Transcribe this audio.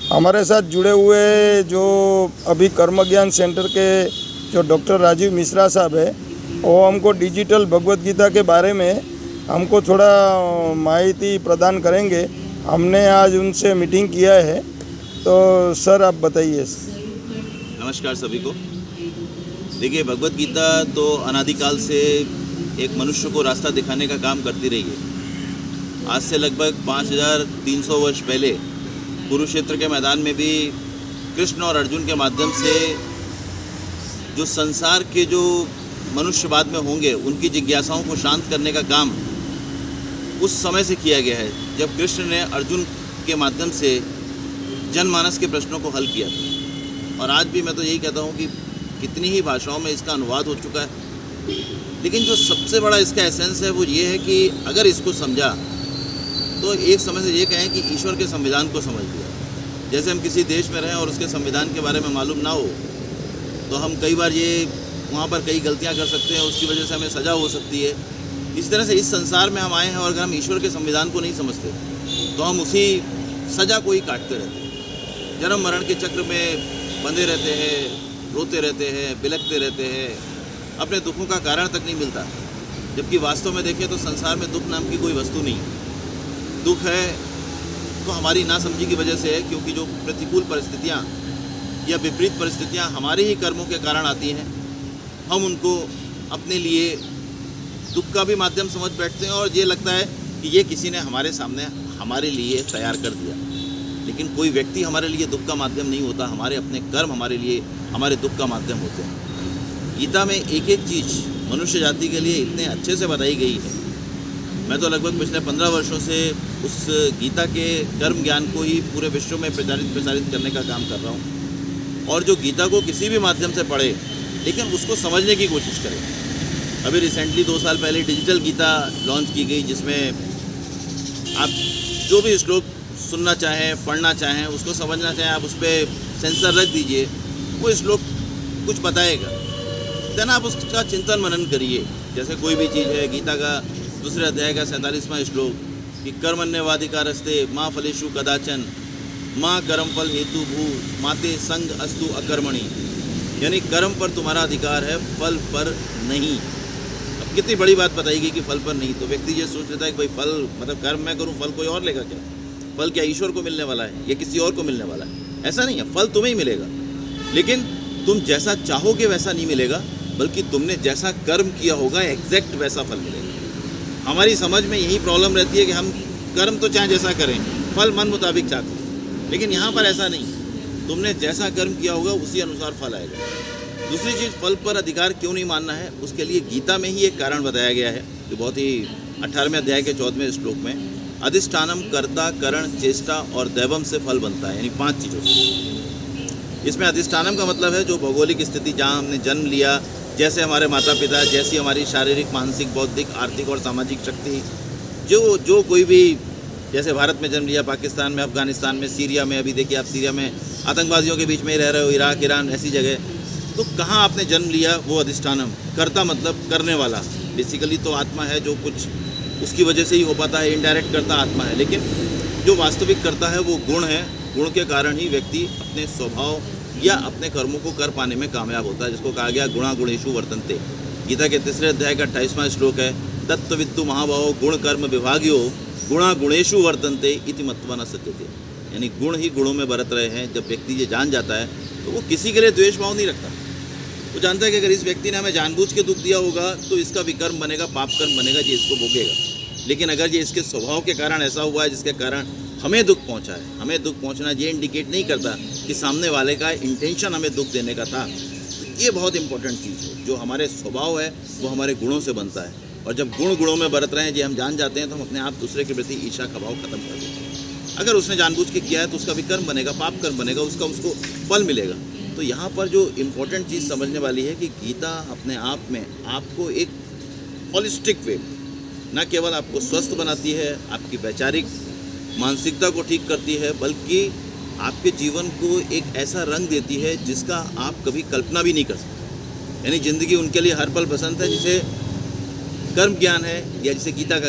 हमारे साथ जुड़े हुए जो अभी कर्म ज्ञान सेंटर के जो डॉक्टर राजीव मिश्रा साहब है, वो हमको डिजिटल भगवत गीता के बारे में हमको थोड़ा माहिती प्रदान करेंगे। हमने आज उनसे मीटिंग किया है, तो सर आप बताइए। नमस्कार सभी को। देखिए, भगवत गीता तो अनादिकाल से एक मनुष्य को रास्ता दिखाने का काम करती रही है। आज से लगभग 5300 वर्ष पहले कुरुक्षेत्र के मैदान में भी कृष्ण और अर्जुन के माध्यम से जो संसार के जो मनुष्य बाद में होंगे उनकी जिज्ञासाओं को शांत करने का काम उस समय से किया गया है, जब कृष्ण ने अर्जुन के माध्यम से जनमानस के प्रश्नों को हल किया था। और आज भी मैं तो यही कहता हूँ कि कितनी ही भाषाओं में इसका अनुवाद हो चुका है, लेकिन जो सबसे बड़ा इसका एसेंस है वो ये है कि अगर इसको समझा तो एक समय से ये कहें कि ईश्वर के संविधान को समझ लिया। जैसे हम किसी देश में रहें और उसके संविधान के बारे में मालूम ना हो तो हम कई बार ये वहाँ पर कई गलतियाँ कर सकते हैं, उसकी वजह से हमें सज़ा हो सकती है। इस तरह से इस संसार में हम आए हैं और अगर हम ईश्वर के संविधान को नहीं समझते तो हम उसी सज़ा को ही काटते रहते हैं, जन्म मरण के चक्र में बंधे रहते हैं, रोते रहते हैं, बिलखते रहते हैं, अपने दुखों का कारण तक नहीं मिलता। जबकि वास्तव में देखें तो संसार में दुख नाम की कोई वस्तु नहीं है। दुख है तो हमारी नासमझी की वजह से है, क्योंकि जो प्रतिकूल परिस्थितियाँ या विपरीत परिस्थितियाँ हमारे ही कर्मों के कारण आती हैं, हम उनको अपने लिए दुख का भी माध्यम समझ बैठते हैं और ये लगता है कि ये किसी ने हमारे सामने हमारे लिए तैयार कर दिया। लेकिन कोई व्यक्ति हमारे लिए दुख का माध्यम नहीं होता, हमारे अपने कर्म हमारे लिए हमारे दुख का माध्यम होते हैं। गीता में एक एक चीज़ मनुष्य जाति के लिए इतने अच्छे से बताई गई है। मैं तो लगभग पिछले 15 वर्षों से उस गीता के कर्म ज्ञान को ही पूरे विश्व में प्रचारित करने का काम कर रहा हूँ। और जो गीता को किसी भी माध्यम से पढ़े लेकिन उसको समझने की कोशिश करें। अभी रिसेंटली 2 साल पहले डिजिटल गीता लॉन्च की गई, जिसमें आप जो भी श्लोक सुनना चाहें, पढ़ना चाहें, उसको समझना चाहें, आप उस पर सेंसर रख दीजिए, वो श्लोक कुछ बताएगा। देन आप उसका चिंतन मनन करिए। जैसे कोई भी चीज़ है, गीता का 2 अध्याय का 47वां श्लोक कि कर्मण्यवाधिकारस्ते माँ फलेषु कदाचन माँ कर्म फल हेतु भू माते संग अस्तु अकर्मणि, यानी कर्म पर तुम्हारा अधिकार है, फल पर नहीं। अब कितनी बड़ी बात बताई गई कि फल पर नहीं, तो व्यक्ति ये सोच लेता है कि भाई फल मतलब कर्म मैं करूँ, फल कोई और लेगा क्या? फल क्या ईश्वर को मिलने वाला है या किसी और को मिलने वाला है? ऐसा नहीं है, फल तुम्हें ही मिलेगा, लेकिन तुम जैसा चाहोगे वैसा नहीं मिलेगा, बल्कि तुमने जैसा कर्म किया होगा एग्जैक्ट वैसा फल मिलेगा। हमारी समझ में यही प्रॉब्लम रहती है कि हम कर्म तो चाहे जैसा करें, फल मन मुताबिक चाहते हैं, लेकिन यहाँ पर ऐसा नहीं। तुमने जैसा कर्म किया होगा उसी अनुसार फल आएगा। दूसरी चीज़, फल पर अधिकार क्यों नहीं मानना है, उसके लिए गीता में ही एक कारण बताया गया है, जो बहुत ही 18वें अध्याय के 14वें श्लोक में अधिष्ठानम कर्ता करण चेष्टा और दैवम से फल बनता है, यानी 5 चीज़ों से। इसमें अधिष्ठानम का मतलब है जो भौगोलिक स्थिति, जहाँ हमने जन्म लिया, जैसे हमारे माता पिता, जैसी हमारी शारीरिक, मानसिक, बौद्धिक, आर्थिक और सामाजिक शक्ति, जो कोई भी, जैसे भारत में जन्म लिया, पाकिस्तान में, अफगानिस्तान में, सीरिया में, अभी देखिए आप सीरिया में आतंकवादियों के बीच में ही रह रहे हो, इराक, ईरान, ऐसी जगह, तो कहाँ आपने जन्म लिया, वो अधिष्ठानम। कर्ता मतलब करने वाला, बेसिकली तो आत्मा है, जो कुछ उसकी वजह से ही हो पाता है, इनडायरेक्ट करता आत्मा है, लेकिन जो वास्तविक करता है वो गुण है। गुण के कारण ही व्यक्ति अपने स्वभाव या अपने कर्मों को कर पाने में कामयाब होता है, जिसको कहा गया गुणा गुणेषु वर्तन्ते। गीता के 3 अध्याय का 28वां श्लोक है, तत्त्ववित्तु महाभावो गुण कर्म विभागियो गुणा गुणेषु वर्तन्ते इति मत्वा न सत्यते, यानी गुण ही गुणों में बरत रहे हैं। जब व्यक्ति ये जान जाता है तो वो किसी के लिए द्वेष भाव नहीं रखता। वो जानता है कि अगर इस व्यक्ति ने हमें जानबूझ के दुख दिया होगा तो इसका विकर्म बनेगा, पाप कर्म बनेगा, ये इसको भोगेगा। लेकिन अगर ये इसके स्वभाव के कारण ऐसा हुआ है जिसके कारण हमें दुख पहुंचा है, हमें दुख पहुंचना ये इंडिकेट नहीं करता कि सामने वाले का इंटेंशन हमें दुख देने का था। तो ये बहुत इंपॉर्टेंट चीज़ है। जो हमारे स्वभाव है वो हमारे गुणों से बनता है, और जब गुण गुणों में बरत रहे हैं ये हम जान जाते हैं तो हम अपने आप दूसरे के प्रति ईर्ष्या का भाव खत्म कर देते हैं। अगर उसने जानबूझ के किया है तो उसका विकर्म बनेगा, पाप कर्म बनेगा, उसको फल मिलेगा। तो यहाँ पर जो इम्पोर्टेंट चीज़ समझने वाली है कि गीता अपने आप में आपको एक हॉलिस्टिक वे, न केवल आपको स्वस्थ बनाती है, आपकी वैचारिक मानसिकता को ठीक करती है, बल्कि आपके जीवन को एक ऐसा रंग देती है जिसका आप कभी कल्पना भी नहीं कर सकते। यानी ज़िंदगी उनके लिए हर पल बसंत है जिसे कर्म ज्ञान है या जिसे गीता का